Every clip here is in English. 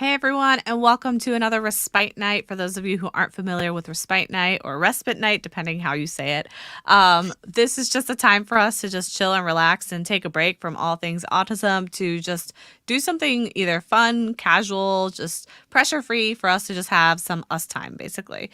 Hey everyone, and welcome to another Respite Night. For those of you who aren't familiar with Respite Night or Respite Night, depending how you say it, this is just a time for us to just chill and relax and take a break from all things autism to just do something either fun, casual, just pressure free for us to just have some us time, basically.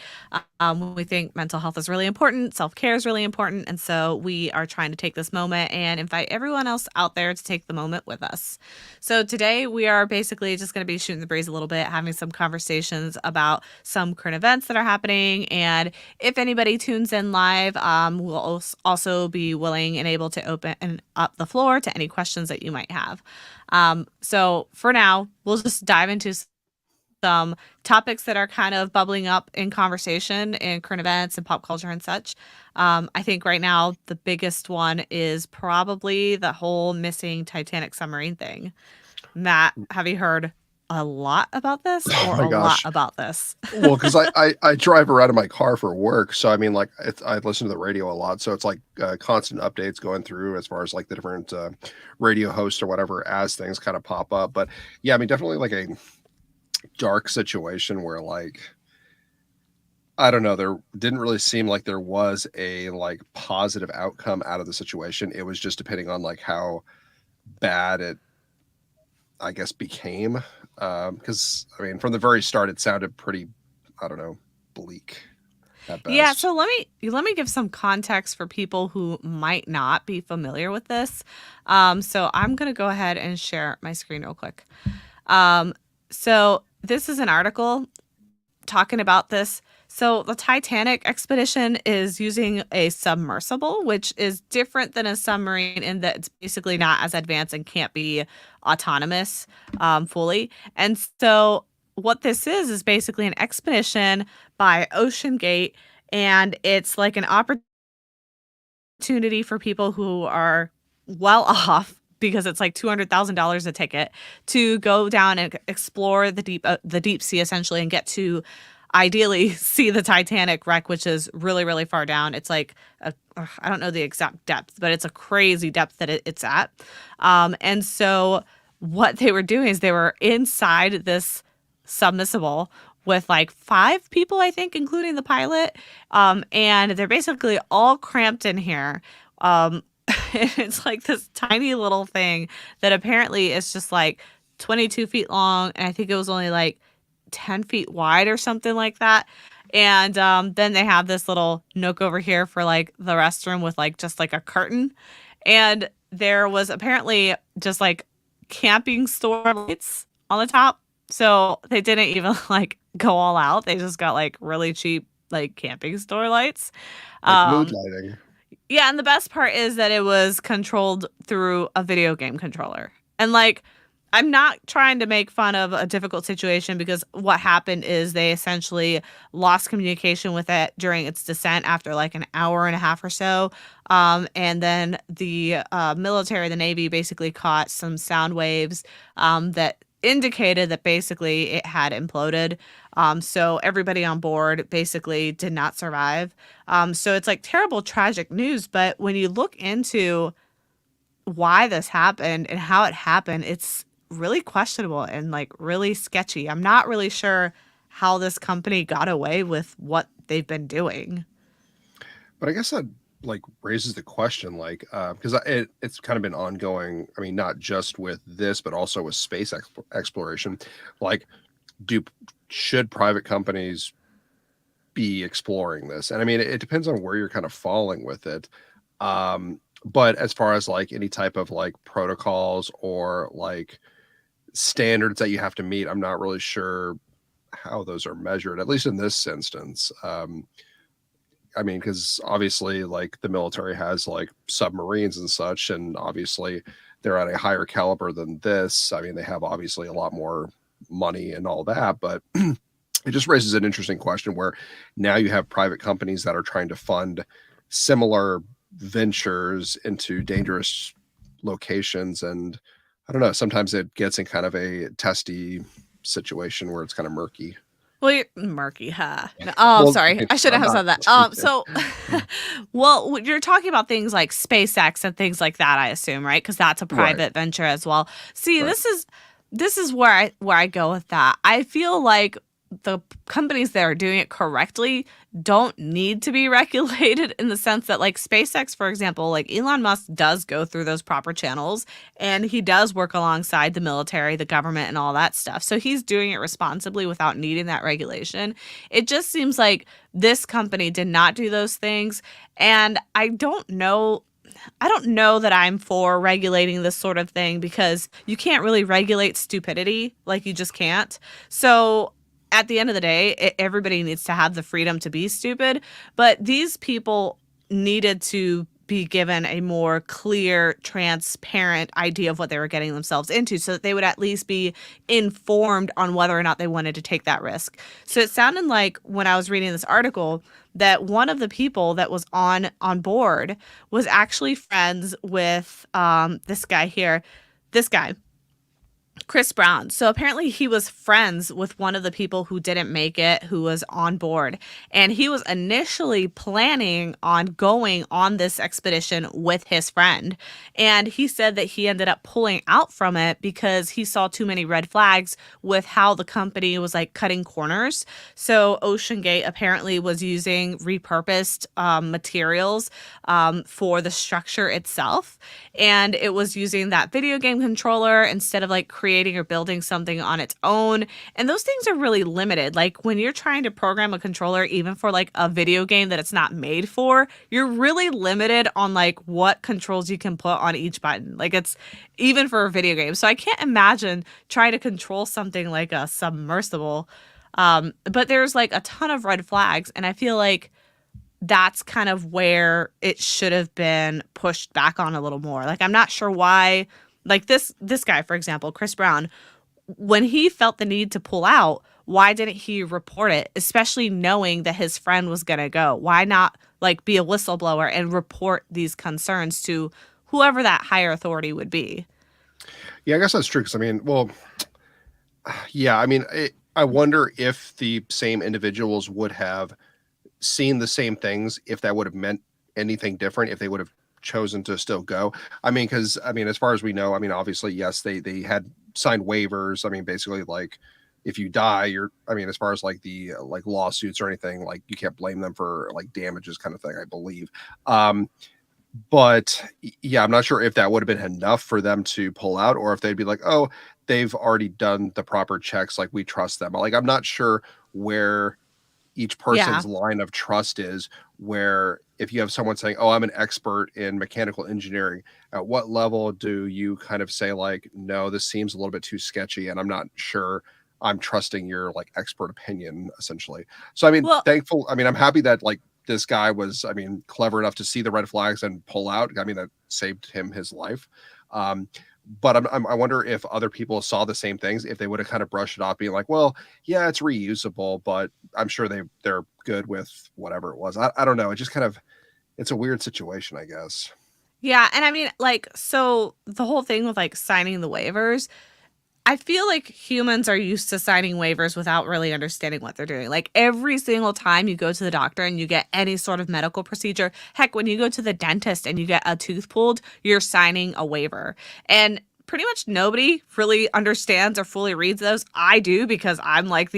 We think mental health is really important, self care is really important, and so we are trying to take this moment and invite everyone else out there to take the moment with us. So today we are basically just going to be shooting the breeze a little bit, having some conversations about some current events that are happening. And if anybody tunes in live, we'll also be willing and able to open up the floor to any questions that you might have. So for now, we'll just dive into some topics that are kind of bubbling up in conversation in current events and pop culture and such. I think right now the biggest one is probably the whole missing Titanic submarine thing. Matt, have you heard a lot about this Oh or my a lot gosh. about this? Well, because I drive around in my car for work, so I mean, like I listen to the radio a lot, so it's like constant updates going through as far as like the different radio hosts or whatever as things kind of pop up. But yeah, I mean, definitely like a dark situation where like I don't know, there didn't really seem like there was a like positive outcome out of the situation. It was just depending on like how bad it I guess became. Because I mean, from the very start, it sounded pretty, I don't know, bleak at Yeah, best. so let me give some context for people who might not be familiar with this. So I'm gonna go ahead and share my screen real quick. So this is an article talking about this. So the Titanic expedition is using a submersible, which is different than a submarine in that it's basically not as advanced and can't be autonomous fully. And so what this is basically an expedition by Ocean Gate, and it's like an opportunity for people who are well off because it's like $200,000 a ticket to go down and explore the deep sea essentially and get to ideally see the Titanic wreck, which is really, really far down. It's like, I don't know the exact depth, but it's a crazy depth that it's at. And so what they were doing is they were inside this submersible with like five people, I think, including the pilot. And they're basically all cramped in here. It's like this tiny little thing that apparently is just like 22 feet long. And I think it was only like 10 feet wide or something like that. And then they have this little nook over here for like the restroom with like just like a curtain. And there was apparently just like camping store lights on the top. So they didn't even like go all out. They just got like really cheap like camping store lights. Like mood Um lighting. yeah, and the best part is that it was controlled through a video game controller. And like I'm not trying to make fun of a difficult situation because what happened is they essentially lost communication with it during its descent after like an hour and a half or so. And then the military, the Navy, basically caught some sound waves that indicated that basically it had imploded. So everybody on board basically did not survive. So it's like terrible, tragic news. But when you look into why this happened and how it happened, it's really questionable and like really sketchy. I'm not really sure how this company got away with what they've been doing. But I guess that like raises the question, like, because it's kind of been ongoing. I mean, not just with this, but also with space exploration. Like, do should private companies be exploring this? And I mean, it depends on where you're kind of falling with it. But as far as like any type of like protocols or like standards that you have to meet, I'm not really sure how those are measured, at least in this instance. I mean, because obviously, like the military has like submarines and such, and obviously they're at a higher caliber than this. I mean, they have obviously a lot more money and all that, but it just raises an interesting question where now you have private companies that are trying to fund similar ventures into dangerous locations. And I don't know, sometimes it gets in kind of a testy situation where it's kind of murky. Well, you're murky, huh? No, Well, sorry, I shouldn't I'm have not. said that. So, well, you're talking about things like SpaceX and things like that, I assume, right? Because that's a Right. private venture as well. See, Right. this is where I go with that. I feel like the companies that are doing it correctly don't need to be regulated in the sense that like SpaceX, for example, like Elon Musk does go through those proper channels and he does work alongside the military, the government, and all that stuff. So he's doing it responsibly without needing that regulation. It just seems like this company did not do those things. And I don't know that I'm for regulating this sort of thing because you can't really regulate stupidity. Like, you just can't. So, at the end of the day, everybody needs to have the freedom to be stupid. But these people needed to be given a more clear, transparent idea of what they were getting themselves into so that they would at least be informed on whether or not they wanted to take that risk. So it sounded like when I was reading this article that one of the people that was on board was actually friends with this guy here. This guy, Chris Brown. So apparently he was friends with one of the people who didn't make it, who was on board. And he was initially planning on going on this expedition with his friend. And he said that he ended up pulling out from it because he saw too many red flags with how the company was like cutting corners. So Ocean Gate apparently was using repurposed materials for the structure itself. And it was using that video game controller instead of like creating or building something on its own. And those things are really limited. Like when you're trying to program a controller, even for like a video game that it's not made for, you're really limited on like what controls you can put on each button. Like it's even for a video game. So I can't imagine trying to control something like a submersible. But there's like a ton of red flags. And I feel like that's kind of where it should have been pushed back on a little more. Like I'm not sure why, like this guy, for example, Chris Brown, when he felt the need to pull out, why didn't he report it, especially knowing that his friend was going to go? Why not like be a whistleblower and report these concerns to whoever that higher authority would be? Yeah, I guess that's true. Because I mean, well, yeah, I mean, I wonder if the same individuals would have seen the same things, if that would have meant anything different, if they would have chosen to still go. I mean, because I mean, as far as we know, I mean, obviously, yes, they had signed waivers. I mean, basically, like if you die, you're. I mean, as far as like the like lawsuits or anything, like you can't blame them for like damages, kind of thing. I believe. But yeah, I'm not sure if that would have been enough for them to pull out, or if they'd be like, oh, they've already done the proper checks, like we trust them. Like I'm not sure where each Yeah. person's line of trust is, where if you have someone saying, oh, I'm an expert in mechanical engineering, at what level do you kind of say like, no, this seems a little bit too sketchy and I'm not sure I'm trusting your like expert opinion, essentially. So I mean, Well, I'm happy that like this guy was, I mean, clever enough to see the red flags and pull out. I mean, that saved him his life. um but I wonder if other people saw the same things, if they would have kind of brushed it off, being like, well, yeah, it's reusable, but I'm sure they're good with whatever it was. I don't know. It just kind of, it's a weird situation, I guess. yeah. And I mean, like, so the whole thing with like signing the waivers, I feel like humans are used to signing waivers without really understanding what they're doing. Like every single time you go to the doctor and you get any sort of medical procedure, heck, when you go to the dentist and you get a tooth pulled, you're signing a waiver. And pretty much nobody really understands or fully reads those. I do because I like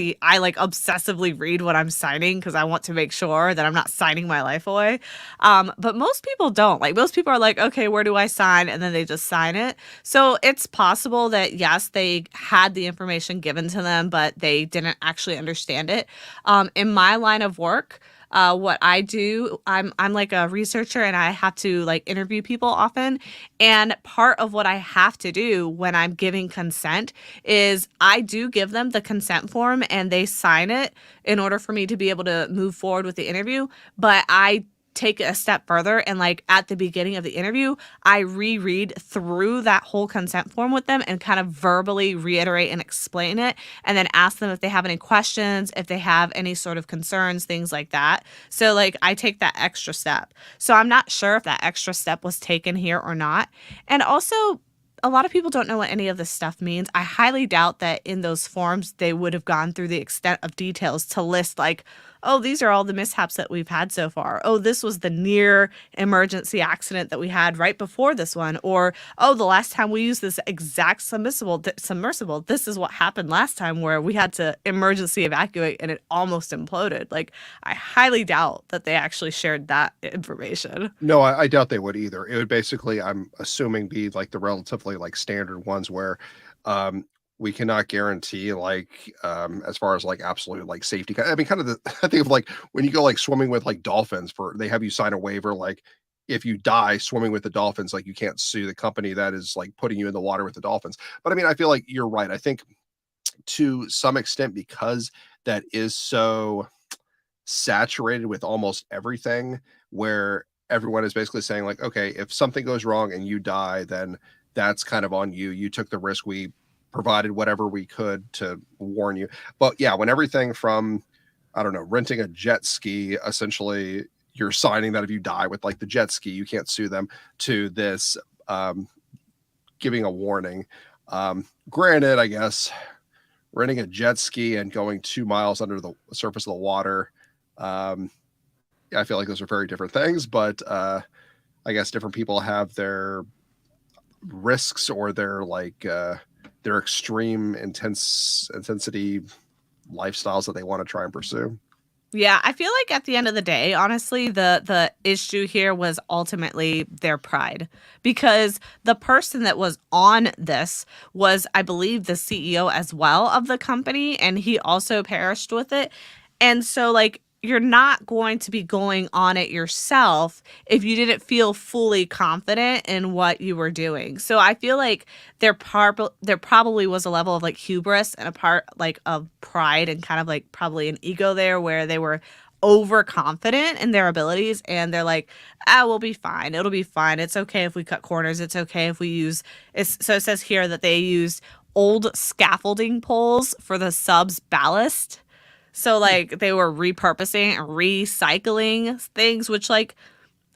obsessively read what I'm signing because I want to make sure that I'm not signing my life away. But most people don't. Like most people are like, okay, where do I sign? And then they just sign it. So it's possible that yes, they had the information given to them, but they didn't actually understand it. In my line of work, what I do, I'm like a researcher and I have to like interview people often. And part of what I have to do when I'm giving consent is I do give them the consent form and they sign it in order for me to be able to move forward with the interview. But I take it a step further and like at the beginning of the interview, I reread through that whole consent form with them and kind of verbally reiterate and explain it and then ask them if they have any questions, if they have any sort of concerns, things like that. So like I take that extra step. So I'm not sure if that extra step was taken here or not. And also a lot of people don't know what any of this stuff means. I highly doubt that in those forms they would have gone through the extent of details to list like, oh, these are all the mishaps that we've had so far. Oh, this was the near emergency accident that we had right before this one. Or, oh, the last time we used this exact submersible, this is what happened last time where we had to emergency evacuate and it almost imploded. Like, I highly doubt that they actually shared that information. No, I doubt they would either. It would basically, I'm assuming, be like the relatively like standard ones where um we cannot guarantee like as far as like absolute like safety. I mean, kind of the I think of like when you go like swimming with like dolphins for they have you sign a waiver like if you die swimming with the dolphins, like you can't sue the company that is like putting you in the water with the dolphins. But I mean, I feel like you're right. I think to some extent because that is so saturated with almost everything where everyone is basically saying like okay if something goes wrong and you die then that's kind of on you, you took the risk, we provided whatever we could to warn you. But yeah, when everything from I don't know renting a jet ski, essentially you're signing that if you die with like the jet ski you can't sue them, to this giving a warning. Granted, I guess renting a jet ski and going 2 miles under the surface of the water, um, I feel like those are very different things, but I guess different people have their risks or their extreme intensity lifestyles that they want to try and pursue. Yeah, I feel like at the end of the day, honestly, the issue here was ultimately their pride because the person that was on this was, I believe, the CEO as well of the company, and he also perished with it. And so, like, you're not going to be going on it yourself if you didn't feel fully confident in what you were doing. So I feel like there probably was a level of like hubris and a part like of pride and kind of like probably an ego there where they were overconfident in their abilities and they're like, ah, we'll be fine. It'll be fine. It's okay if we cut corners. It's okay if we use so it says here that they used old scaffolding poles for the sub's ballast. So like they were repurposing and recycling things, which like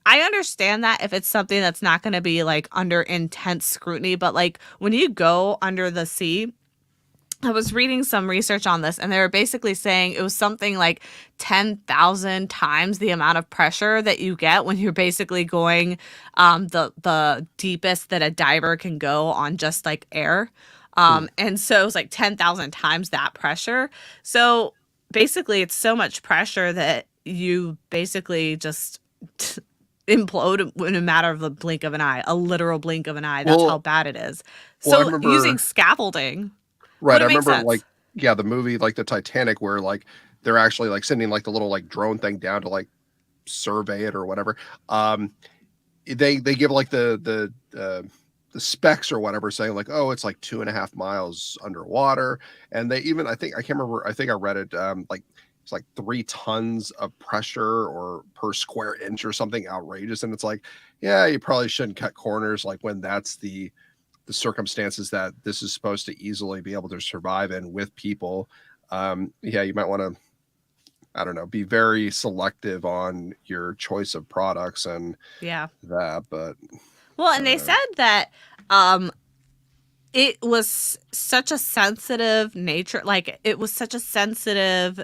I understand that if it's something that's not going to be like under intense scrutiny, but like when you go under the sea, I was reading some research on this and they were basically saying it was something like 10,000 times the amount of pressure that you get when you're basically going the deepest that a diver can go on just like air. Hmm. And so it was like 10,000 times that pressure. So basically it's so much pressure that you basically just implode in a matter of the blink of an eye, a literal blink of an eye. That's how Well, bad it is. I So using remember scaffolding right. I wouldn't make remember like sense. yeah, the movie like the Titanic where like they're actually like sending like the little like drone thing down to like survey it or whatever. Um, they give like the specs or whatever saying like oh it's like 2.5 miles underwater, and they even I think I can't remember I think I read it like it's like 3 tons of pressure or per square inch or something outrageous, and it's like yeah you probably shouldn't cut corners like when that's the circumstances that this is supposed to easily be able to survive in with people. Yeah, you might want to I don't know be very selective on your choice of products and Yeah. that, but Well, I and don't they know. said that um it was such a sensitive nature, like it was such a sensitive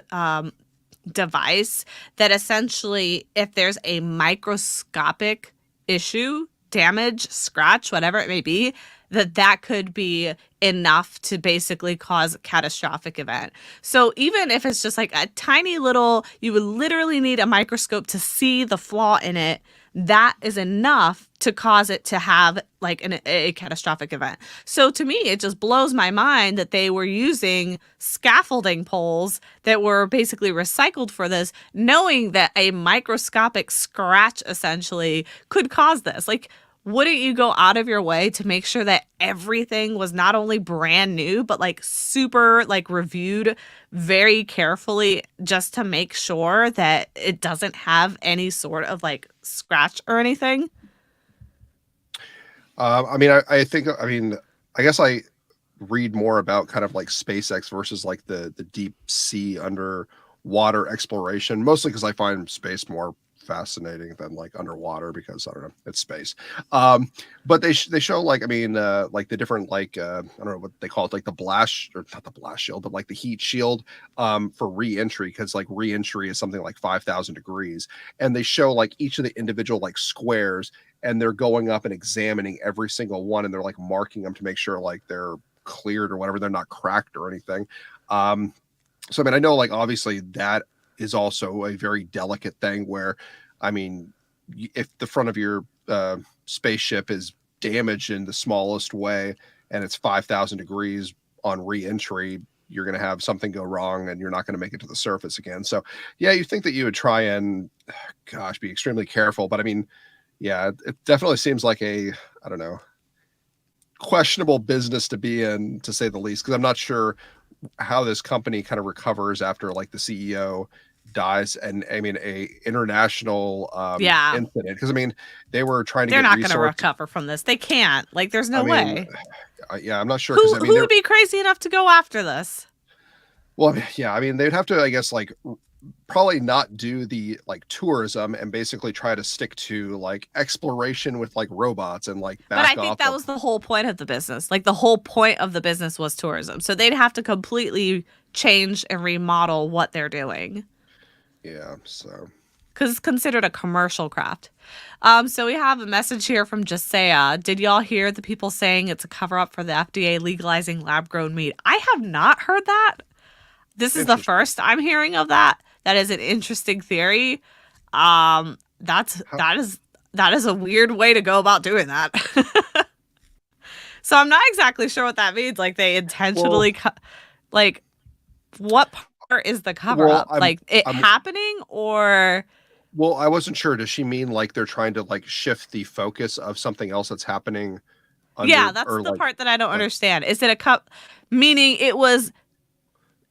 device that essentially if there's a microscopic issue, damage, scratch, whatever it may be, that could be enough to basically cause a catastrophic event. So even if it's just like a tiny little, you would literally need a microscope to see the flaw in it, that is enough to cause it to have like a catastrophic event. So to me, it just blows my mind that they were using scaffolding poles that were basically recycled for this, knowing that a microscopic scratch essentially could cause this. Like, wouldn't you go out of your way to make sure that everything was not only brand new, but like super like reviewed very carefully just to make sure that it doesn't have any sort of like scratch or anything? I mean, I think, I mean, I guess I read more about kind of like SpaceX versus like the deep sea underwater exploration, mostly because I find space more fascinating than like underwater because I don't know, it's space. Um, but they show like I mean like the different like I don't know what they call it, like the blast or not the blast shield, but like the heat shield for re-entry, because like re-entry is something like 5,000 degrees, and they show like each of the individual like squares, and they're going up and examining every single one, and they're like marking them to make sure like they're cleared or whatever, they're not cracked or anything. So I mean, I know like obviously that is also a very delicate thing where, I mean, if the front of your spaceship is damaged in the smallest way and it's 5,000 degrees on re-entry, you're going to have something go wrong and you're not going to make it to the surface again. So yeah, you think that you would try and, gosh, be extremely careful. But I mean, yeah, it definitely seems like a, I don't know, questionable business to be in, to say the least, because I'm not sure how this company kind of recovers after like the CEO dies, and I mean a international Yeah. incident, because I mean they were trying to They're get not going to resources. recover from this. They can't. Like, there's I no mean, way. yeah, I'm not sure because I mean Who they're would be crazy enough to go after this? well, yeah, I mean they'd have to, I guess, like probably not do the like tourism and basically try to stick to like exploration with like robots and like But I back think off that of. was the whole point of the business. Like, the whole point of the business was tourism. So they'd have to completely change and remodel what they're doing Yeah, so because it's considered a commercial craft. So we have a message here from Jasea. Did y'all hear the people saying it's a cover up for the FDA legalizing lab grown meat? I have not heard that. This is the interesting. first I'm hearing of that. That is an interesting theory. That's How, that is a weird way to go about doing that. So I'm not exactly sure what that means. Like, they well, intentionally like, what part is the cover well, up? Like, it I'm happening, or well, I wasn't sure. Does she mean like they're trying to like shift the focus of something else that's happening yeah, under, that's or the part that I don't like understand. Is it a cup meaning it was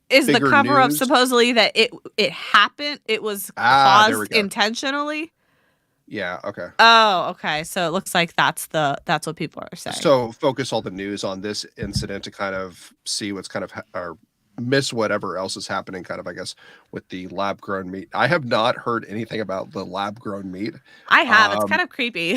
is the bigger cover up news? supposedly that it happened, it was Ah, there we caused go. intentionally? Yeah, okay. Oh, okay. So it looks like that's what people are saying. So focus all the news on this incident to kind of see what's kind of or miss whatever else is happening, kind of, I guess, with the lab grown meat. I have not heard anything about the lab grown meat. I have. It's Um, kind of creepy.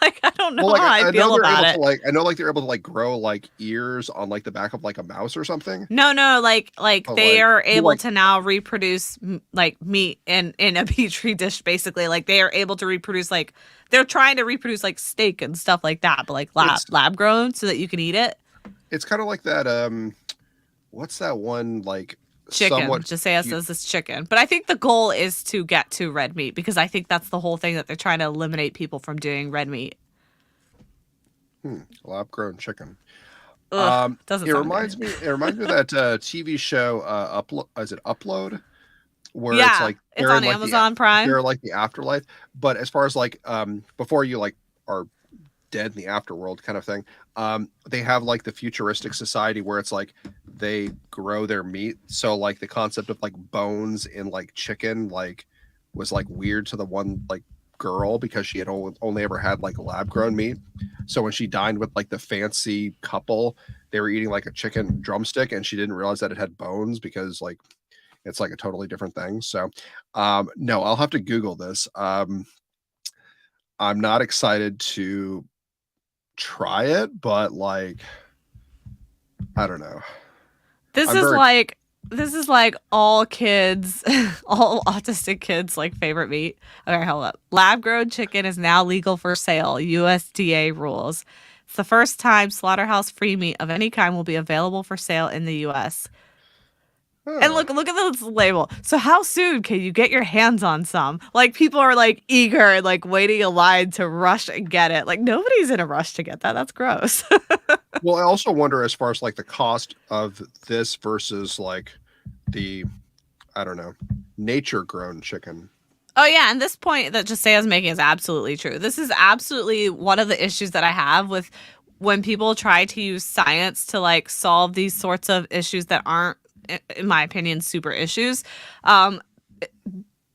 Like, I don't know well, like how I I know feel they're about able to it. like I know like they're able to like grow like ears on like the back of like a mouse or something. No, no, like But they like, are well, able like to now reproduce like meat in a petri dish, basically. Like, they are able to reproduce, like, they're trying to reproduce like steak and stuff like that, but like it's lab grown so that you can eat it. it's kind of like that what's that one like Chicken. somewhat Jasea cute says it's chicken. But I think the goal is to get to red meat because I think that's the whole thing, that they're trying to eliminate people from doing red meat. lab grown chicken. Ugh, doesn't It sound good. reminds me. It reminds me of that TV show. Upload. Is it Upload? Where it's Yeah, like it's on Amazon Prime. they're like the afterlife. But as far as like before you like are dead in the afterworld kind of thing, they have like the futuristic society where it's like they grow their meat. So like the concept of like bones in like chicken like was like weird to the one like girl because she had only ever had like lab grown meat. So when she dined with like the fancy couple, they were eating like a chicken drumstick and she didn't realize that it had bones because like it's like a totally different thing. So no, I'll have to Google this. I'm not excited to try it, but like I don't know. This I'm is very like this is like all kids, all autistic kids like favorite meat. Okay, hold up. Lab grown chicken is now legal for sale. USDA rules. It's the first time slaughterhouse free meat of any kind will be available for sale in the US. And huh. look at this label. So how soon can you get your hands on some? Like, people are like eager and like waiting in line to rush and get it. Like, nobody's in a rush to get that. That's gross. Well, I also wonder as far as like the cost of this versus like the I don't know, nature grown chicken. Oh yeah, and this point that Josiah is making is absolutely true. This is absolutely one of the issues that I have with when people try to use science to like solve these sorts of issues that aren't, in my opinion, super issues. Um,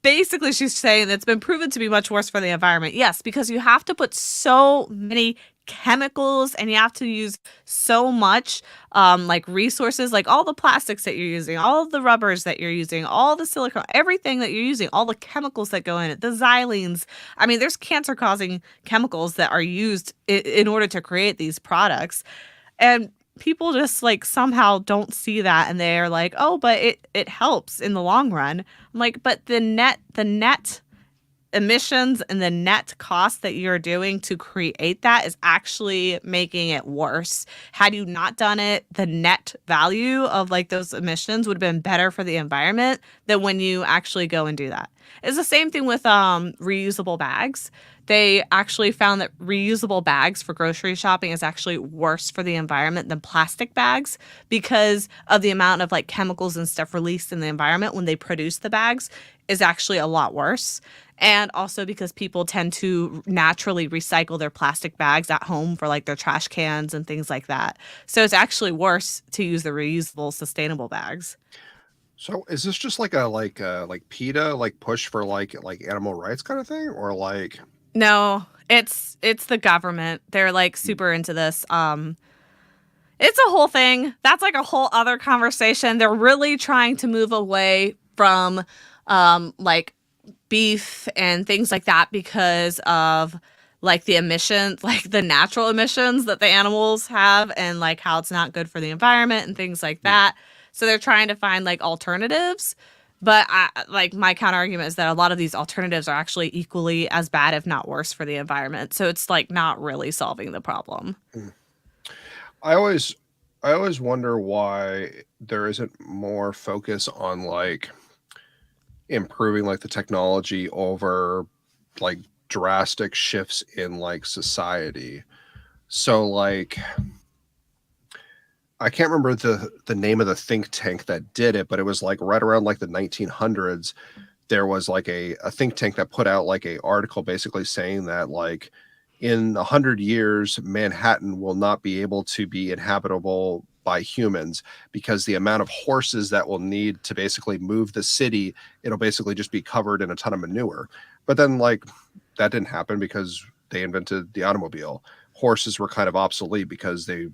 Basically, she's saying that it's been proven to be much worse for the environment. Yes, because you have to put so many chemicals, and you have to use so much like resources, like all the plastics that you're using, all of the rubbers that you're using, all the silicone, everything that you're using, all the chemicals that go in it, the xylenes. I mean, there's cancer causing chemicals that are used in order to create these products. And people just like somehow don't see that, and they're like, oh, but it helps in the long run. I'm like, but the net emissions and the net cost that you're doing to create that is actually making it worse. Had you not done it, the net value of like those emissions would have been better for the environment than when you actually go and do that. It's the same thing with reusable bags. They actually found that reusable bags for grocery shopping is actually worse for the environment than plastic bags because of the amount of like chemicals and stuff released in the environment when they produce the bags is actually a lot worse. And also because people tend to naturally recycle their plastic bags at home for like their trash cans and things like that. So it's actually worse to use the reusable sustainable bags. So is this just like a like PETA like push for like animal rights kind of thing, or like? No, it's the government. They're like super into this. It's a whole thing. That's like a whole other conversation. They're really trying to move away from like beef and things like that because of like the emissions, like the natural emissions that the animals have and like how it's not good for the environment and things like that. So they're trying to find like alternatives. But like my counter argument is that a lot of these alternatives are actually equally as bad, if not worse, for the environment. So it's like not really solving the problem. I always I always wonder why there isn't more focus on like improving like the technology over like drastic shifts in like society. So like I can't remember the name of the think tank that did it, but it was like right around like the 1900s. There was like a think tank that put out like a article basically saying that like in 100 years Manhattan will not be able to be inhabitable by humans because the amount of horses that will need to basically move the city, it'll basically just be covered in a ton of manure. But then like that didn't happen because they invented the automobile. Horses were kind of obsolete because they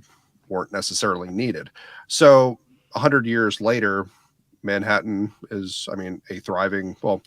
weren't necessarily needed. So 100 years later, Manhattan is, I mean, a thriving, well,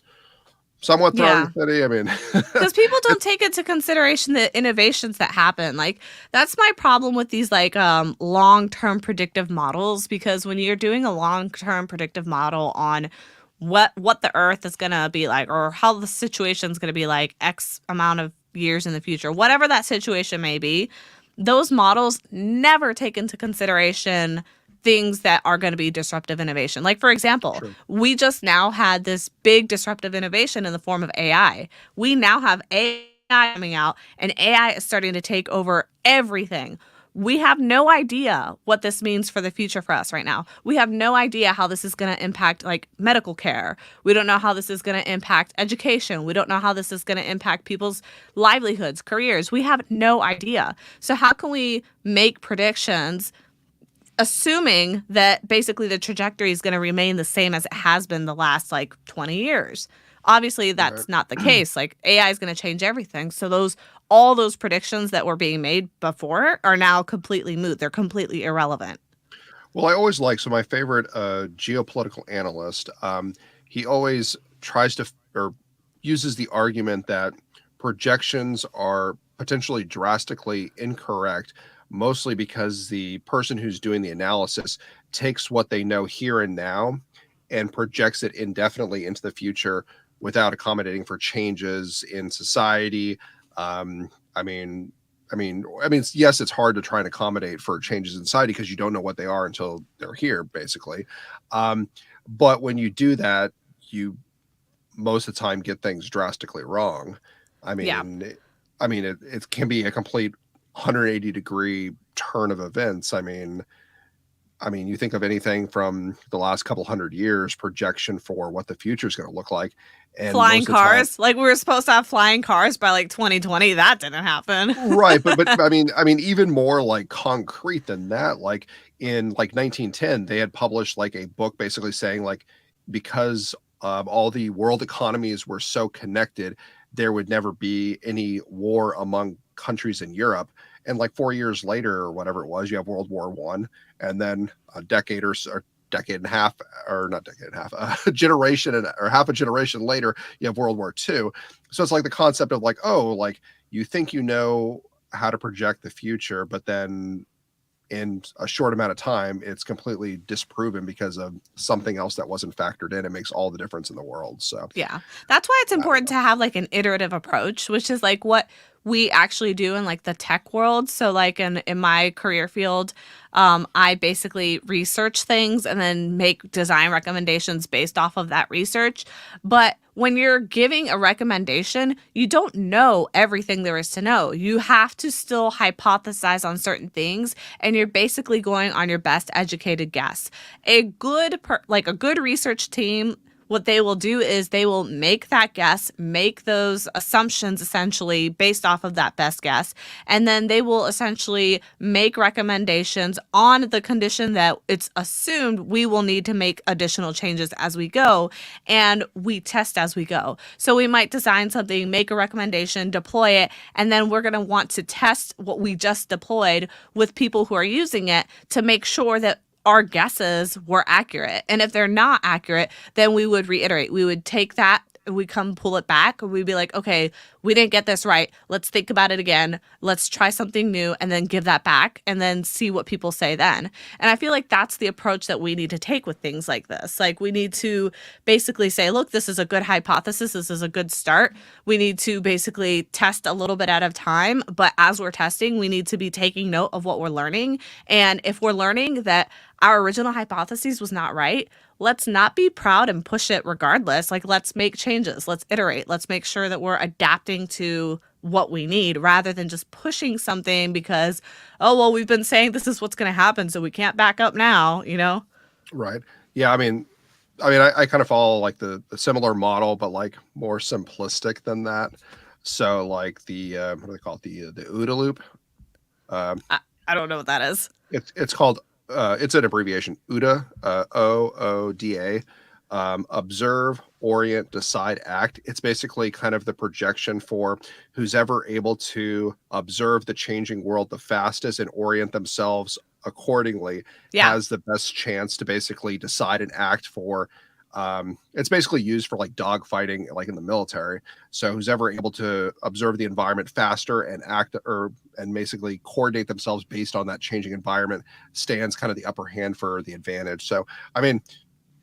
somewhat thriving Yeah. city. I mean, Because people don't take into consideration the innovations that happen. Like that's my problem with these like long-term predictive models, because when you're doing a long-term predictive model on what the earth is going to be like or how the situation is going to be like x amount of years in the future, whatever that situation may be, those models never take into consideration things that are going to be disruptive innovation. Like, for example, sure. we just now had this big disruptive innovation in the form of AI. We now have AI coming out, and AI is starting to take over everything. We have no idea what this means for the future for us right now. We have no idea how this is going to impact like medical care. We don't know how this is going to impact education. We don't know how this is going to impact people's livelihoods, careers. We have no idea. So how can we make predictions assuming that basically the trajectory is going to remain the same as it has been the last like 20 years? Obviously, Right. that's not the case. Like AI is going to change everything. So those all those predictions that were being made before are now completely moot. They're completely irrelevant. Well, I always like, so my favorite geopolitical analyst, he always tries to or uses the argument that projections are potentially drastically incorrect, mostly because the person who's doing the analysis takes what they know here and now and projects it indefinitely into the future without accommodating for changes in society. Um, I mean, yes, it's hard to try and accommodate for changes in society because you don't know what they are until they're here, basically. Um, but when you do that, you most of the time get things drastically wrong. I Yeah. mean, it can be a complete 180-degree turn of events. You think of anything from the last couple hundred years projection for what the future is going to look like, and Flying most of the time, cars. Like we were supposed to have flying cars by like 2020. That didn't happen. right? But even more like concrete than that. Like in like 1910, they had published like a book basically saying like because all the world economies were so connected, there would never be any war among countries in Europe. And like 4 years later or whatever it was, you have World War One, and then a decade or so, decade and a half, or not decade and a half, a generation or half a generation later, you have World War Two. So it's like the concept of like, oh, like you think you know how to project the future, but then in a short amount of time, it's completely disproven because of something else that wasn't factored in. It makes all the difference in the world. So Yeah. That's why it's important to have like an iterative approach, which is like what we actually do in like the tech world. So like in my career field, I basically research things and then make design recommendations based off of that research. But when you're giving a recommendation, you don't know everything there is to know. You have to still hypothesize on certain things, and you're basically going on your best educated guess. A good a good research team, what they will do is they will make that guess, make those assumptions essentially based off of that best guess, and then they will essentially make recommendations on the condition that it's assumed we will need to make additional changes as we go, and we test as we go. So we might design something, make a recommendation, deploy it, and then we're going to want to test what we just deployed with people who are using it to make sure that our guesses were accurate. And if they're not accurate, then we would reiterate. We would take that, we come pull it back, we'd be like, okay, we didn't get this right. Let's think about it again. Let's try something new and then give that back and then see what people say then. And I feel like that's the approach that we need to take with things like this. Like we need to basically say, look, this is a good hypothesis. This is a good start. We need to basically test a little bit at a time. But as we're testing, we need to be taking note of what we're learning. And if we're learning that our original hypothesis was not right, let's not be proud and push it regardless. Like, let's make changes. Let's iterate. Let's make sure that we're adapting to what we need rather than just pushing something because, oh, well, we've been saying this is what's going to happen, so we can't back up now, you know? Right. Yeah. I kind of follow like the similar model, but like more simplistic than that. So like the, what do they call it? The OODA loop. I don't know what that is. It's called, it's an abbreviation, OODA, OODA, observe, orient, decide, act. It's basically kind of the projection for who's ever able to observe the changing world the fastest and orient themselves accordingly has the best chance to basically decide and act for. It's basically used for like dog fighting, like in the military. So who's ever able to observe the environment faster and act and basically coordinate themselves based on that changing environment stands kind of the upper hand for the advantage. So,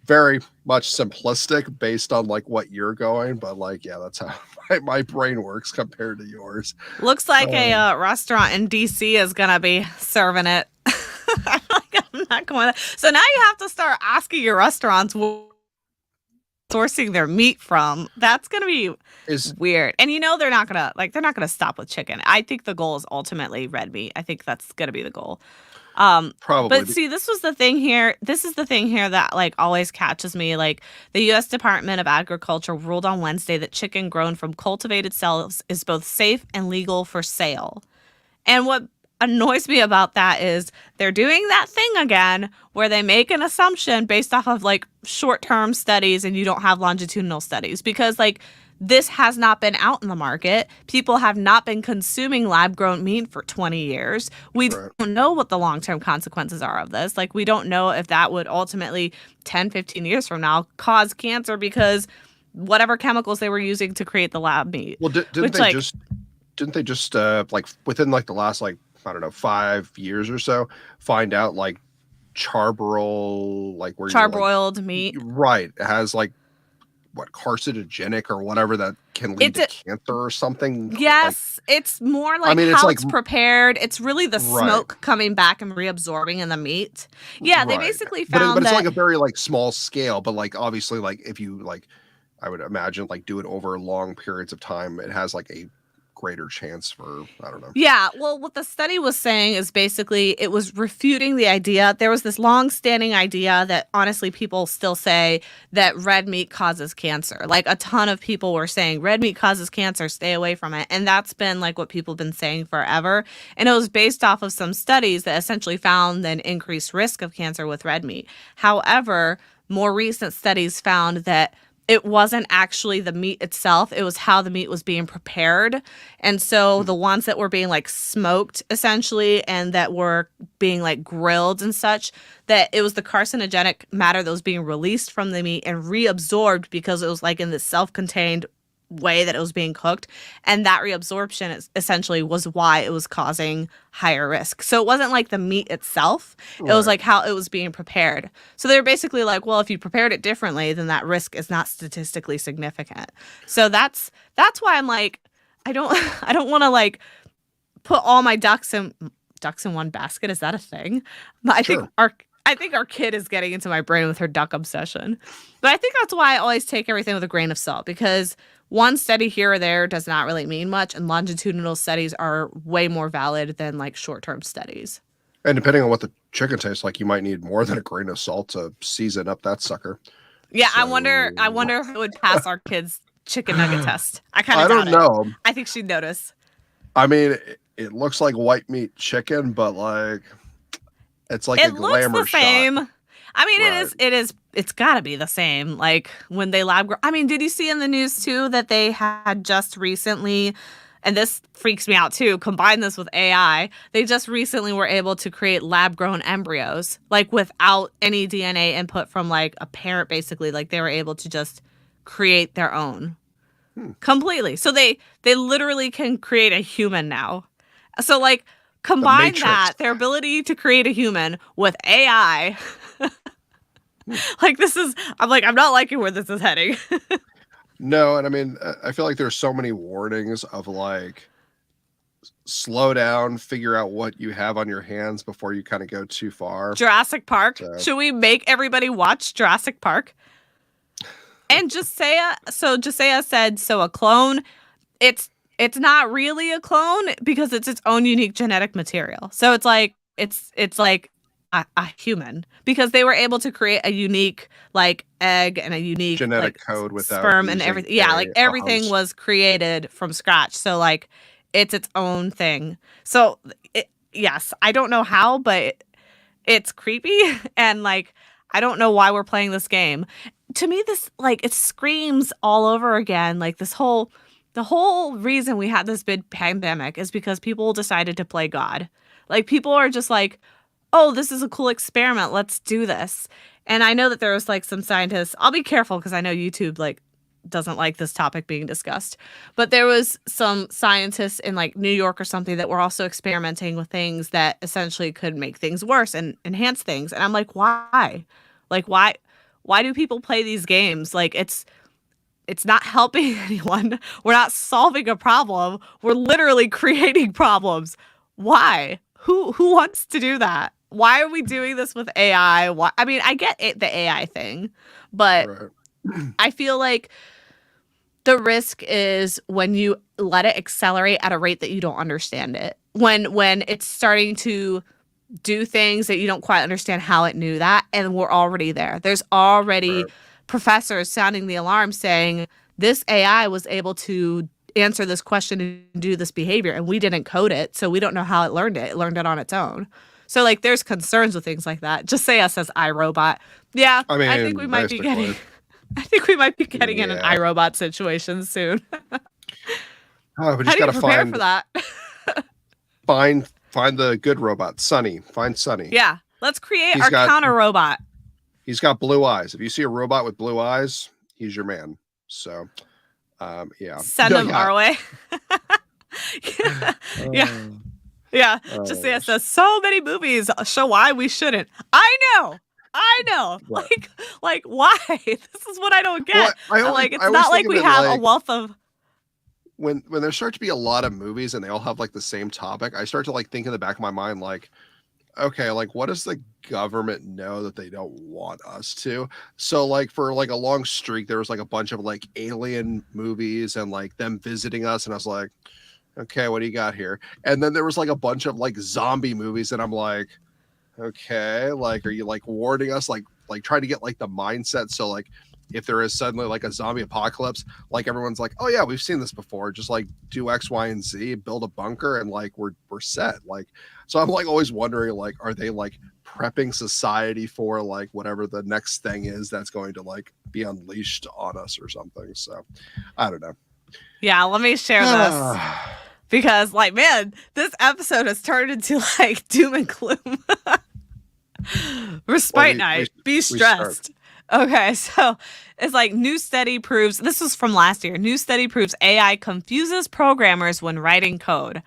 very much simplistic based on like what you're going, but like, yeah, that's how my brain works compared to yours. Looks like a restaurant in DC is going to be serving it. I'm not going to. So now you have to start asking your restaurants sourcing their meat from. That's going to be weird. And they're not going to stop with chicken. I think the goal is ultimately red meat. I think that's going to be the goal. Probably. But see, this is the thing here that like always catches me. Like the U.S. Department of Agriculture ruled on Wednesday that chicken grown from cultivated cells is both safe and legal for sale. And what annoys me about that is they're doing that thing again where they make an assumption based off of like short-term studies and you don't have longitudinal studies because like this has not been out in the market. People have not been consuming lab-grown meat for 20 years. We don't know what the long-term consequences are of this. Like, we don't know if that would ultimately 10, 15 years from now cause cancer because whatever chemicals they were using to create the lab meat. Well, didn't they just like within like the last like, I don't know, 5 years or so, find out like charbroiled meat. Right. It has like carcinogenic or whatever that can lead to cancer or something. Yes, it's more like how it's prepared. It's really the smoke coming back and reabsorbing in the meat. Yeah, they basically found but it's like a very like small scale, but like obviously like if you like, I would imagine like do it over long periods of time, it has like a greater chance for, I don't know. Yeah, well, what the study was saying is basically it was refuting the idea. There was this long-standing idea that honestly people still say that red meat causes cancer. Like a ton of people were saying red meat causes cancer, stay away from it. And that's been like what people have been saying forever. And it was based off of some studies that essentially found an increased risk of cancer with red meat. However, more recent studies found that it wasn't actually the meat itself, it was how the meat was being prepared. And so Hmm. the ones that were being like smoked essentially and that were being like grilled and such, that it was the carcinogenic matter that was being released from the meat and reabsorbed because it was like in this self-contained way that it was being cooked, and that reabsorption essentially was why it was causing higher risk. So it wasn't like the meat itself, it was Right. like how it was being prepared. So they're basically like, well, if you prepared it differently, then that risk is not statistically significant. So that's why I'm like, I don't I don't want to like put all my ducks in one basket. Is that a thing? But Sure. I think our kid is getting into my brain with her duck obsession. But I think that's why I always take everything with a grain of salt, because one study here or there does not really mean much, and longitudinal studies are way more valid than like short-term studies. And depending on what the chicken tastes like, you might need more than a grain of salt to season up that sucker. Yeah, I So wonder if it would pass our kids chicken nugget test. I kind of I doubt don't it. know. I think she'd notice. I mean, it looks like white meat chicken, but like it's like a It looks the glamour shot. same. I mean, Right. it's got to be the same. Like when they lab grow. I mean, did you see in the news too that they had just recently, and this freaks me out too, combine this with AI, they just recently were able to create lab grown embryos, like without any DNA input from like a parent, basically. Like they were able to just create their own Hmm. completely. So they literally can create a human now. So like The combine Matrix. that, their ability to create a human with AI. Hmm. Like this is I'm like, I'm not liking where this is heading. No, and I mean, I feel like there's so many warnings of like slow down, figure out what you have on your hands before you kind of go too far. Jurassic Park. So, Should we make everybody watch Jurassic Park? And Jasea said, so a clone, it's it's not really a clone because it's its own unique genetic material. So it's like a human, because they were able to create a unique like egg and a unique genetic like code without sperm and using everything. Yeah, like a everything host. was created from scratch. So like it's its own thing. So yes, I don't know how, but it's creepy and like I don't know why we're playing this game. To me this like it screams all over again like the whole reason we had this big pandemic is because people decided to play God. Like people are just like, "Oh, this is a cool experiment. Let's do this." And I know that there was like some scientists. I'll be careful because I know YouTube like doesn't like this topic being discussed. But there was some scientists in like New York or something that were also experimenting with things that essentially could make things worse and enhance things. And I'm like, "Why? Like why do people play these games? Like it's not helping anyone. We're not solving a problem. We're literally creating problems. Why? Who wants to do that? Why are we doing this with AI? Why? I mean, I get it, the AI thing, but Right. I feel like the risk is when you let it accelerate at a rate that you don't understand it. When it's starting to do things that you don't quite understand how it knew that, and we're already there. There's already Right. professors sounding the alarm saying this AI was able to answer this question and do this behavior and we didn't code it, so we don't know how it learned it. It learned it on its own. So like there's concerns with things like that. Just say us as iRobot. Yeah, I I think we mean, might be getting basically. I think we might be getting in an Yeah. iRobot situation soon. Oh, we How just do you gotta prepare for that? find the good robot, Sunny. Find Sunny. Yeah. Let's create He's our got counter robot. he's got blue eyes. If you see a robot with blue eyes, he's your man. So yeah. Send No, them yeah. our way. Yeah. Oh, Yeah. Just say oh, it says so many movies show why we shouldn't. I know. I know. right. Like why? This is what I don't Well, get. Like I it's always not think like of we it have a like wealth of when there start to be a lot of movies and they all have like the same topic, I start to like think in the back of my mind, like, okay, like what does the government know that they don't want us to? So like for like a long streak, there was like a bunch of like alien movies and like them visiting us, and I was like, okay, what do you got here? And then there was like a bunch of like zombie movies, and I'm like, okay, like are you like warning us, like trying to get like the mindset? So like if there is suddenly like a zombie apocalypse, like everyone's like, oh yeah, we've seen this before. Just like do X, Y, and Z, build a bunker, and like we're set. Like, so I'm like always wondering, like, are they like prepping society for like whatever the next thing is that's going to like be unleashed on us or something? So I don't know. Yeah, let me share this. Because, like, man, this episode has turned into like doom and gloom. Respite night. Be stressed. Okay, so it's like new study proves, this was from last year, new study proves AI confuses programmers when writing code.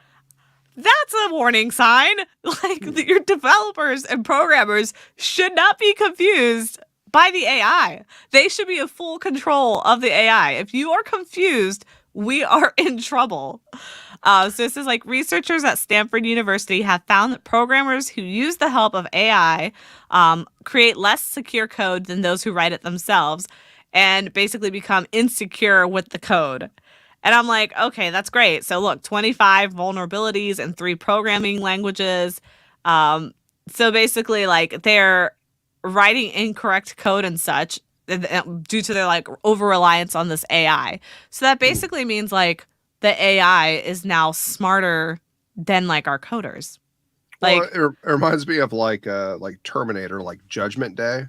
That's a warning sign. Like, your developers and programmers should not be confused by the AI. They should be in full control of the AI. If you are confused, we are in trouble. So this is like researchers at Stanford University have found that programmers who use the help of AI create less secure code than those who write it themselves and basically become insecure with the code. And I'm like, okay, that's great. So look, 25 vulnerabilities in 3 programming languages. So basically, like, they're writing incorrect code and such due to their like over reliance on this AI. So that basically means like the AI is now smarter than like our coders. Like, well, it reminds me of like Terminator, like Judgment Day.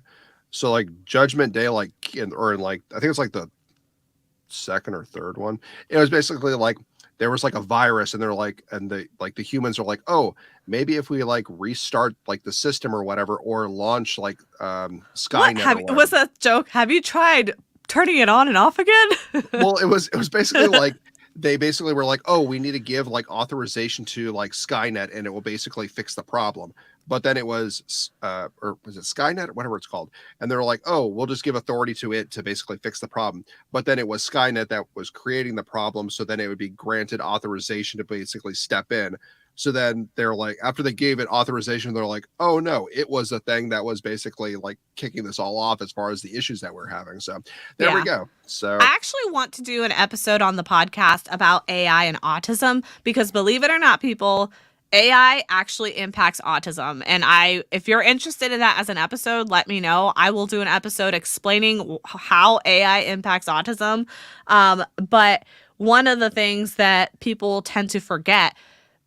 So like Judgment Day, like in like I think it's like the second or third one. It was basically like there was like a virus, and they're like, and the humans are like, oh, maybe if we like restart like the system or whatever, or launch like Skynet. What's that joke? Have you tried turning it on and off again? Well, it was basically like they basically were like, oh, we need to give like authorization to like Skynet, and it will basically fix the problem. But then it was, or was it Skynet or whatever it's called? And they're like, oh, we'll just give authority to it to basically fix the problem. But then it was Skynet that was creating the problem. So then it would be granted authorization to basically step in. So then they're like, after they gave it authorization, they're like, oh no, it was a thing that was basically like kicking this all off as far as the issues that we're having. So there we go. So I actually want to do an episode on the podcast about AI and autism because, believe it or not, people, AI actually impacts autism. And if you're interested in that as an episode, let me know. I will do an episode explaining how AI impacts autism. But one of the things that people tend to forget,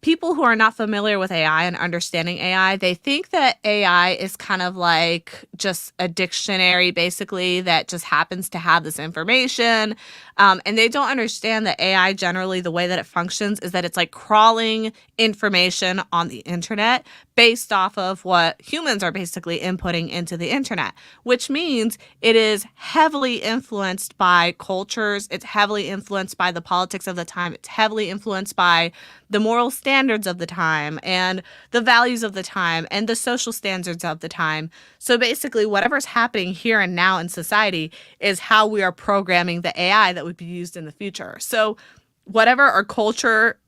people who are not familiar with AI and understanding AI, they think that AI is kind of like just a dictionary, basically, that just happens to have this information. And they don't understand that AI, generally, the way that it functions is that it's like crawling information on the internet based off of what humans are basically inputting into the internet, which means it is heavily influenced by cultures. It's heavily influenced by the politics of the time. It's heavily influenced by the moral standards of the time and the values of the time and the social standards of the time. So basically, whatever's happening here and now in society is how we are programming the AI that would be used in the future. So whatever our culture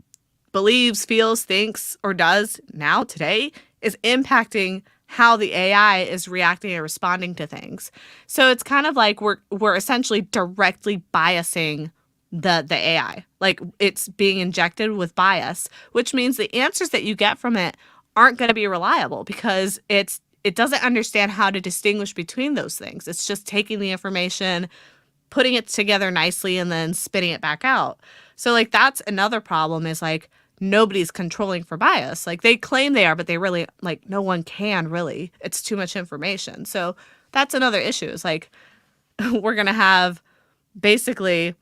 believes, feels, thinks, or does now today is impacting how the AI is reacting and responding to things. So it's kind of like we're essentially directly biasing the AI. Like, it's being injected with bias, which means the answers that you get from it aren't going to be reliable because it doesn't understand how to distinguish between those things. It's just taking the information, putting it together nicely, and then spitting it back out. So like that's another problem, is like nobody's controlling for bias. Like, they claim they are, but they really, like, no one can really. It's too much information. So that's another issue. It's like we're going to have basically,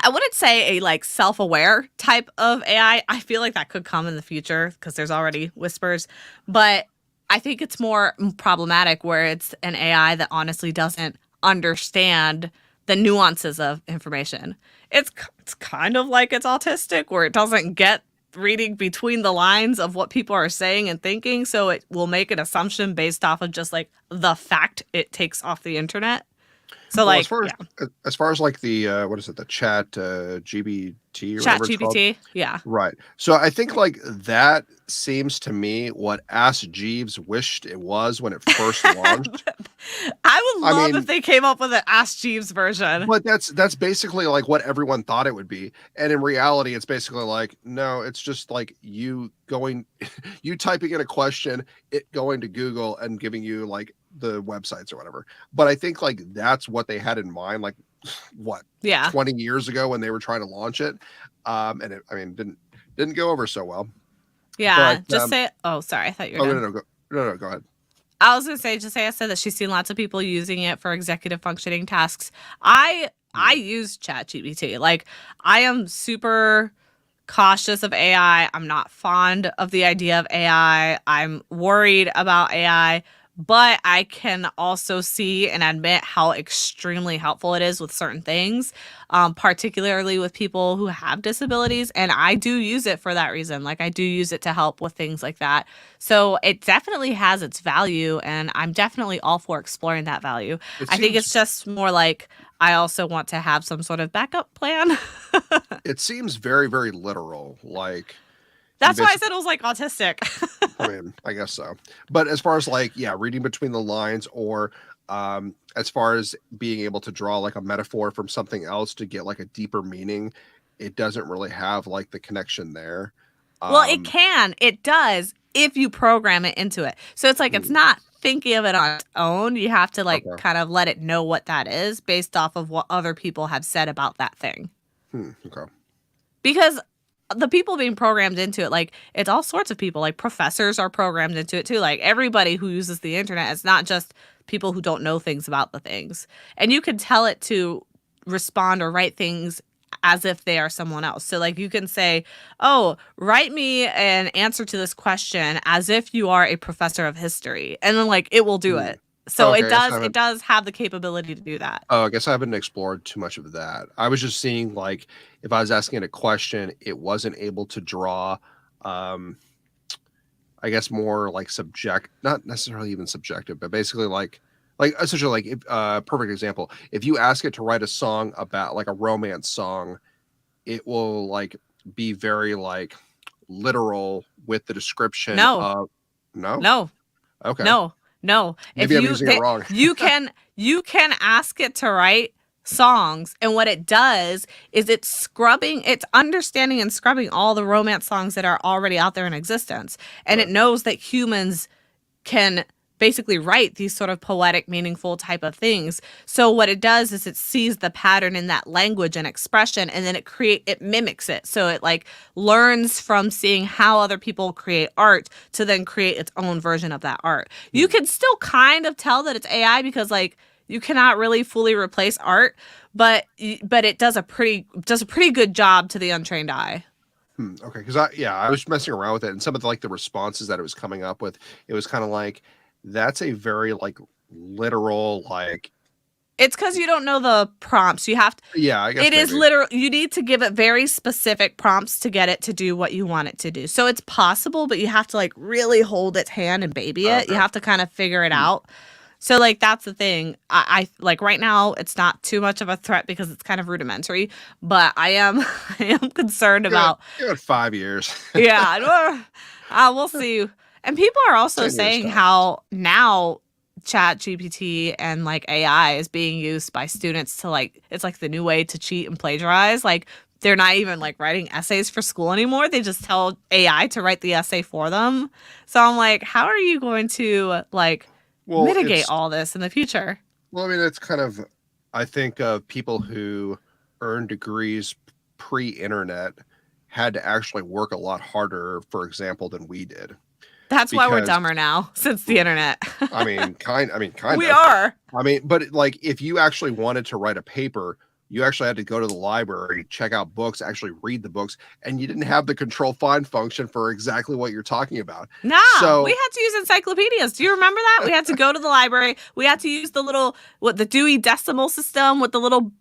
I wouldn't say a like self-aware type of AI. I feel like that could come in the future because there's already whispers, but I think it's more problematic where it's an AI that honestly doesn't understand the nuances of information. It's kind of like it's autistic, where it doesn't get reading between the lines of what people are saying and thinking, so it will make an assumption based off of just like the fact it takes off the internet. So well, like as far as like the what is it, the chat GBT or Chat whatever it's called? GPT, yeah. Right. So I think like that seems to me what Ask Jeeves wished it was when it first launched. I would love if they came up with an Ask Jeeves version. But that's basically like what everyone thought it would be. And in reality, it's basically like, no, it's just like you typing in a question, it going to Google and giving you like the websites or whatever. But I think like that's what they had in mind, like what Yeah. 20 years ago when they were trying to launch it. And it, I mean, didn't go over so well. But Yeah. Just say, oh, sorry. I thought you were oh done. no, go ahead. I was gonna say, just say I said that she's seen lots of people using it for executive functioning tasks. I Hmm. use ChatGPT. Like, I am super cautious of AI. I'm not fond of the idea of AI. I'm worried about AI, but I can also see and admit how extremely helpful it is with certain things, particularly with people who have disabilities. And I do use it for that reason. Like, I do use it to help with things like that. So it definitely has its value, and I'm definitely all for exploring that value. It I think seems it's just more like I also want to have some sort of backup plan. it seems very, very literal. Like you That's why I basically, said it was like autistic. I mean, I guess so. But as far as like, yeah, reading between the lines or as far as being able to draw like a metaphor from something else to get like a deeper meaning, it doesn't really have like the connection there. Well, it Um can. It does if you program it into it. So it's like it's hmm, not thinking of it on its own. You have to like okay. kind of let it know what that is based off of what other people have said about that thing. Hmm, okay. Because the people being programmed into it, like it's all sorts of people. Like professors are programmed into it too. Like everybody who uses the internet, it's not just people who don't know things about the things. And you can tell it to respond or write things as if they are someone else. So like you can say, "Oh, write me an answer to this question as if you are a professor of history." And then like it will do Hmm. it. Oh, So okay, it I guess I does it haven't does have the capability to do that. oh, I guess I haven't explored too much of that. I was just seeing like if I was asking it a question, it wasn't able to draw um I guess more like subject, not necessarily even subjective, but basically like essentially like if perfect example, if you ask it to write a song about like a romance song, it will like be very like literal with the description No. of no? No. Okay. No, no. If Maybe I'm you using it they, wrong. you can ask it to write songs, and what it does is it's understanding and scrubbing all the romance songs that are already out there in existence. And it Right. knows that humans can basically write these sort of poetic, meaningful type of things. So what it does is it sees the pattern in that language and expression, and then it mimics it. So it like learns from seeing how other people create art to then create its own version of that art. You Hmm. can still kind of tell that it's AI because like you cannot really fully replace art, but it does a pretty good job to the untrained eye. Hmm, okay, because I was messing around with it, and some of the, like the responses that it was coming up with, it was kind of like that's a very like literal like It's because you don't know the prompts. You have to, yeah, I guess it is maybe literal. You need to give it very specific prompts to get it to do what you want it to do. So it's possible, but you have to like really hold its hand and baby it. You okay. have to kind of figure it Hmm, out. So like that's the thing. I like right now it's not too much of a threat because it's kind of rudimentary, but I am I am concerned about give it 5 years. yeah, we'll see. And people are also 10 years saying tops. how now Chat GPT and like AI is being used by students to like it's like the new way to cheat and plagiarize. Like they're not even like writing essays for school anymore. They just tell AI to write the essay for them. So I'm like, how are you going to like Well, mitigate it's all this in the future? well, I mean, it's kind of I think of people who earn degrees pre-internet had to actually work a lot harder, for example, than we did That's why we're because dumber now since the internet. I mean, kind We of. are. I mean, but like if you actually wanted to write a paper, you actually had to go to the library, check out books, actually read the books, and you didn't have the control find function for exactly what you're talking about. Nah, we So, had to use encyclopedias. Do you remember that? We had to go to the library. We had to use the little what the Dewey Decimal System with the little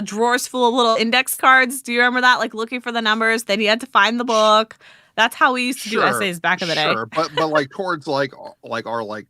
drawers full of little index cards. Do you remember that? Like looking for the numbers. Then you had to find the sh- book. That's how we used to do sure, essays back in the day. sure, but like towards like our like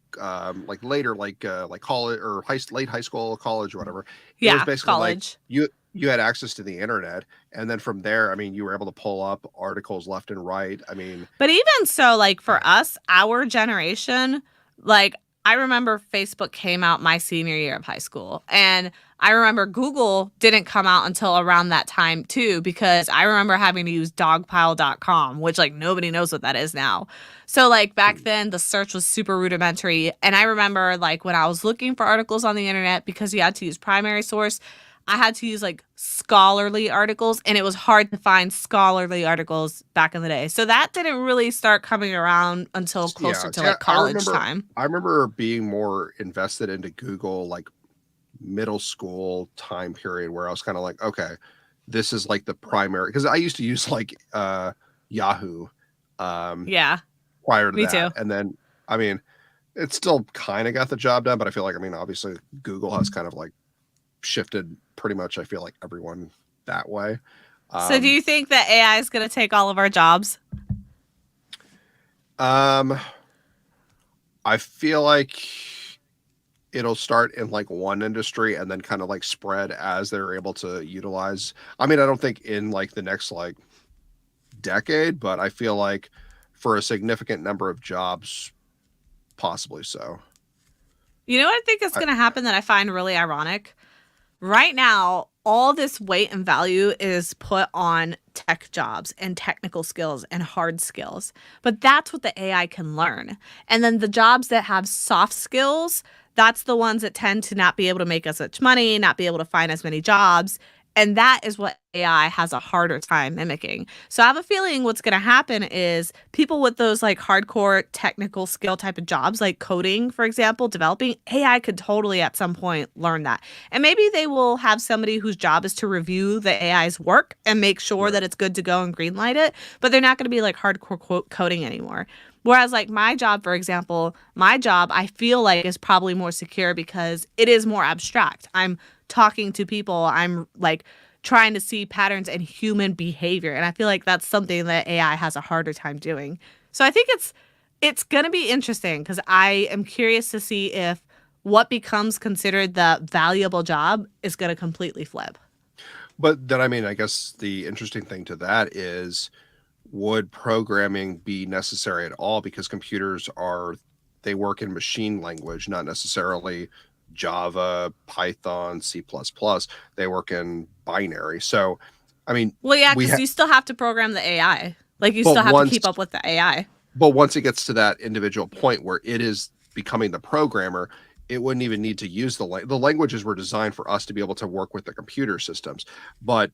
later like college or late high school, college or whatever, it was Yeah, basically like college. you had access to the internet, and then from there, I mean, you were able to pull up articles left and right. I mean, But even so, like for us, our generation, like I remember Facebook came out my senior year of high school. And I remember Google didn't come out until around that time too, because I remember having to use dogpile.com, which like nobody knows what that is now. So like back then the search was super rudimentary. And I remember like when I was looking for articles on the internet, because you had to use primary source, I had to use like scholarly articles, and it was hard to find scholarly articles back in the day. So that didn't really start coming around until closer Yeah, to see, like I college remember time. I remember being more invested into Google like middle school time period where I was kind of like, okay, this is like the primary, because I used to use like Yahoo um Yeah, prior to me too. that. And then I mean, it still kind of got the job done, but I feel like, I mean, obviously Google has kind of like shifted pretty much, I feel like, everyone that way. So do Um you think that AI is going to take all of our jobs? um I feel like it'll start in like one industry and then kind of like spread as they're able to utilize. I mean, I don't think in like the next like decade, but I feel like for a significant number of jobs, possibly so. You know what I think is I, going to happen that I find really ironic? Right now, all this weight and value is put on tech jobs and technical skills and hard skills. But that's what the AI can learn. And then the jobs that have soft skills, that's the ones that tend to not be able to make as much money, not be able to find as many jobs. And that is what AI has a harder time mimicking. So I have a feeling what's going to happen is people with those like hardcore technical skill type of jobs, like coding, for example, developing, AI could totally at some point learn that. And maybe they will have somebody whose job is to review the AI's work and make sure right. that it's good to go and greenlight it, but they're not going to be like hardcore coding anymore. Whereas, like my job, for example, my job I feel like is probably more secure because it is more abstract. I'm talking to people, I'm like trying to see patterns in human behavior. And I feel like that's something that AI has a harder time doing. So I think it's going to be interesting because I am curious to see if what becomes considered the valuable job is going to completely flip. But then, I mean, I guess the interesting thing to that is, would programming be necessary at all? Because computers are, they work in machine language, not necessarily Java, Python, C++. They work in binary. So, I mean, Well, yeah, we because have, you still have to program the AI. Like you but still have to once, keep up with the AI. but once it gets to that individual point where it is becoming the programmer, it wouldn't even need to use the languages were designed for us to be able to work with the computer systems. But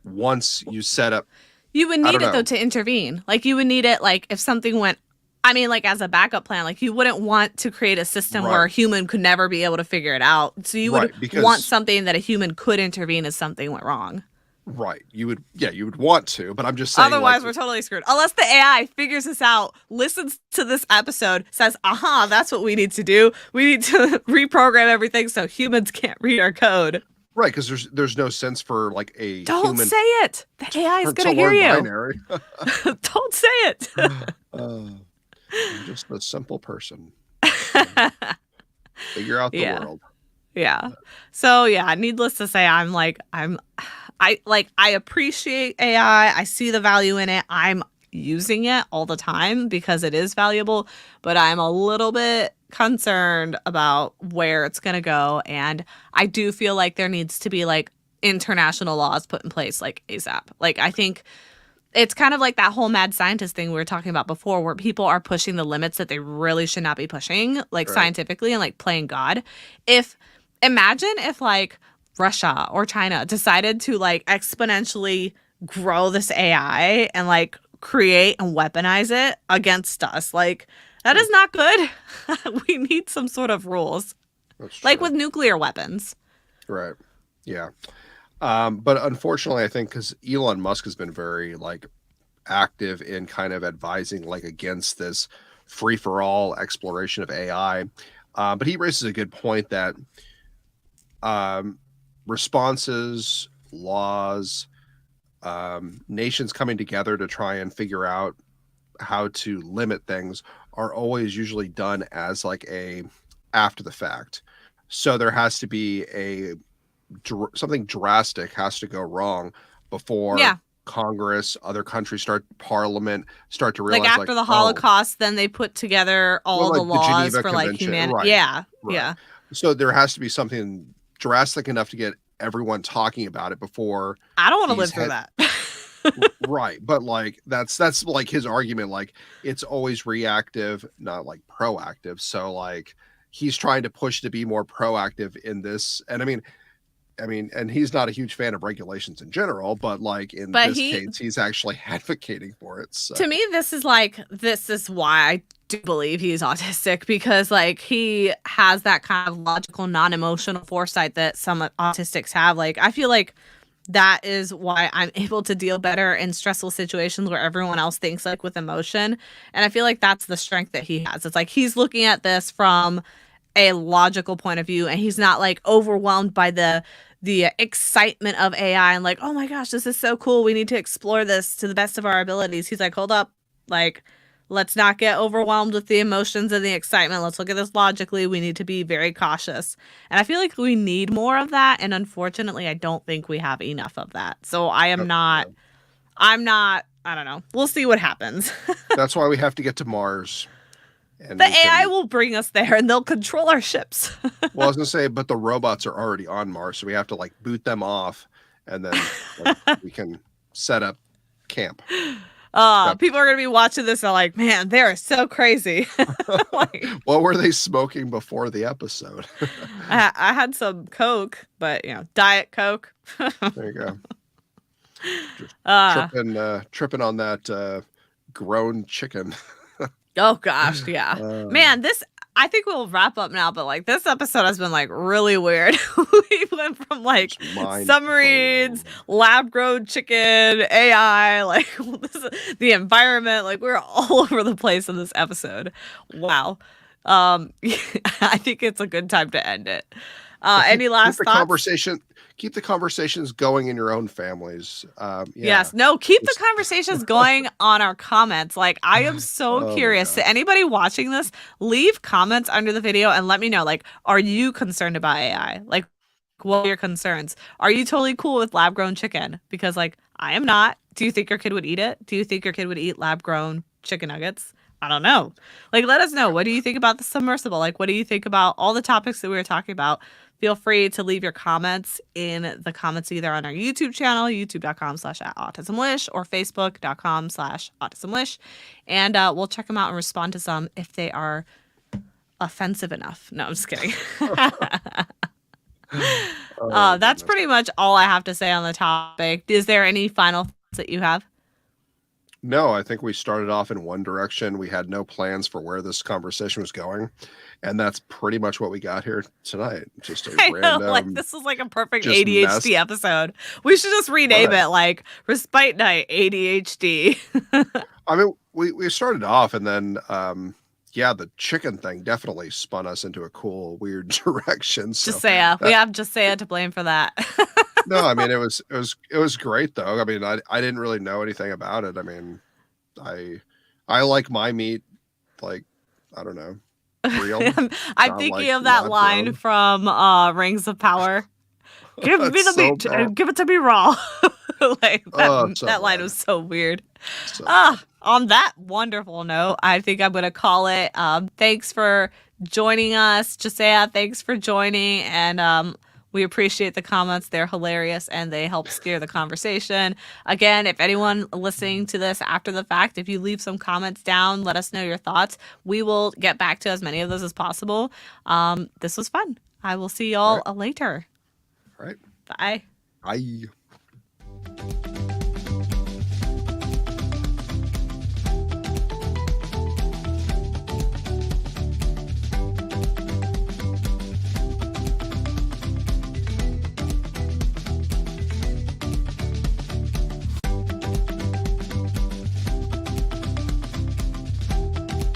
once you set up, You would I need don't it though know, to intervene. Like you would need it like if something went I mean like as a backup plan, like you wouldn't want to create a system where a right, human could never be able to figure it out. So you would right, want because something that a human could intervene if something went wrong. right, you would, yeah, you would want to, but I'm just saying, like, Otherwise, we're totally screwed. Unless the AI figures this out, listens to this episode, says, aha, that's what we need to do. We need to reprogram everything so humans can't read our code. right, because there's no sense for like a Don't human say it. The AI is going to to hear learn you. binary. Don't say it. uh, I'm just a simple person trying to figure out the Yeah. world. Yeah. So yeah, needless to say, I appreciate AI. I see the value in it. I'm using it all the time because it is valuable, but I'm a little bit concerned about where it's going to go. And I do feel like there needs to be like international laws put in place like ASAP. Like I think it's kind of like that whole mad scientist thing we were talking about before, where people are pushing the limits that they really should not be pushing, like Right. scientifically and like playing God. If imagine if like Russia or China decided to like exponentially grow this AI and like create and weaponize it against us, like that Hmm, is not good. We need some sort of rules, that's like true. with nuclear weapons. Right. Yeah. But unfortunately, I think because Elon Musk has been very like active in kind of advising like against this free for all exploration of AI. But he raises a good point that um, responses, laws, nations coming together to try and figure out how to limit things are always usually done as like a after the fact. So there has to be a something drastic has to go wrong before Yeah. Congress, other countries start Parliament start to Like realize like, after the oh, Holocaust, then they put together well, all the like the laws Geneva for like Convention, humanity. right, Yeah, right. yeah. So there has to be something drastic enough to get everyone talking about it before I don't want to these live through head that. right, but like that's like his argument, like it's always reactive, not like proactive. So like he's trying to push to be more proactive in this. And I mean, and he's not a huge fan of regulations in general, but like in But this he, case, he's actually advocating for it. So to me, this is why I do believe he's autistic, because like he has that kind of logical, non-emotional foresight that some autistics have. Like I feel like that is why I'm able to deal better in stressful situations where everyone else thinks like with emotion. And I feel like that's the strength that he has. It's like he's looking at this from a logical point of view, and he's not like overwhelmed by the excitement of AI and like, oh my gosh, this is so cool, we need to explore this to the best of our abilities. He's like, hold up, like, let's not get overwhelmed with the emotions and the excitement. Let's look at this logically. We need to be very cautious. And I feel like we need more of that, and unfortunately I don't think we have enough of that. So yeah. I'm not, I don't know, we'll see what happens. That's why we have to get to Mars, and The we AI can. will bring us there and they'll control our ships. Well, I was gonna say, but the robots are already on Mars, so we have to like boot them off, and then like we can set up camp. Yep. People are gonna be watching this and like, man, they're so crazy. Like, What were they smoking before the episode? I had some Coke, but you know, Diet Coke. There you go. Just uh, tripping on that grown chicken. oh gosh, yeah. Uh, Man, this, I think we'll wrap up now, but like this episode has been like really weird. We went from like just mind submarines, blown. lab grown chicken, AI, like the environment, like we're all over the place in this episode. Wow. I think it's a good time to end it. Well, Any keep last the thoughts? conversation. Keep the conversations going in your own families. Yeah. Yes. No, keep the Just, conversations going on our comments. Like, I am so oh my curious. To gosh. anybody watching this, leave comments under the video and let me know, like, are you concerned about AI? Like, what are your concerns? Are you totally cool with lab grown chicken? Because, like, I am not. Do you think your kid would eat it? Do you think your kid would eat lab grown chicken nuggets? I don't know. Like, let us know. What do you think about the submersible? Like, what do you think about all the topics that we were talking about? Feel free to leave your comments in the comments either on our YouTube channel, youtube.com/autismwish, or facebook.com/autismwish. And we'll check them out and respond to some if they are offensive enough. No, I'm just kidding. Oh That's goodness. pretty much all I have to say on the topic. Is there any final thoughts that you have? No, I think we started off in one direction. We had no plans for where this conversation was going, and that's pretty much what we got here tonight. Just a I know, like random, this was like a perfect just mess. ADHD episode. We should just rename Right. it like Respite Night ADHD. I mean, we started off, and then yeah, the chicken thing definitely spun us into a cool, weird direction. So Josiah. We that have Josiah to blame for that. no, I mean it was great though. I mean, I didn't really know anything about it. I mean, I I like my meat like I don't know, real, I'm not thinking like of that lab line grown. from Rings of Power. Give me That's the so meat bad. and give it to me raw. Like Oh, it's so that line bad. was so weird. So bad. On that wonderful note, I think I'm gonna call it. Thanks for joining us, Josiah. Thanks for joining, and we appreciate the comments. They're hilarious and they help steer the conversation. Again, if anyone listening to this after the fact, if you leave some comments down, let us know your thoughts. We will get back to as many of those as possible. This was fun. I will see All y'all right. later. All right. Bye. Bye.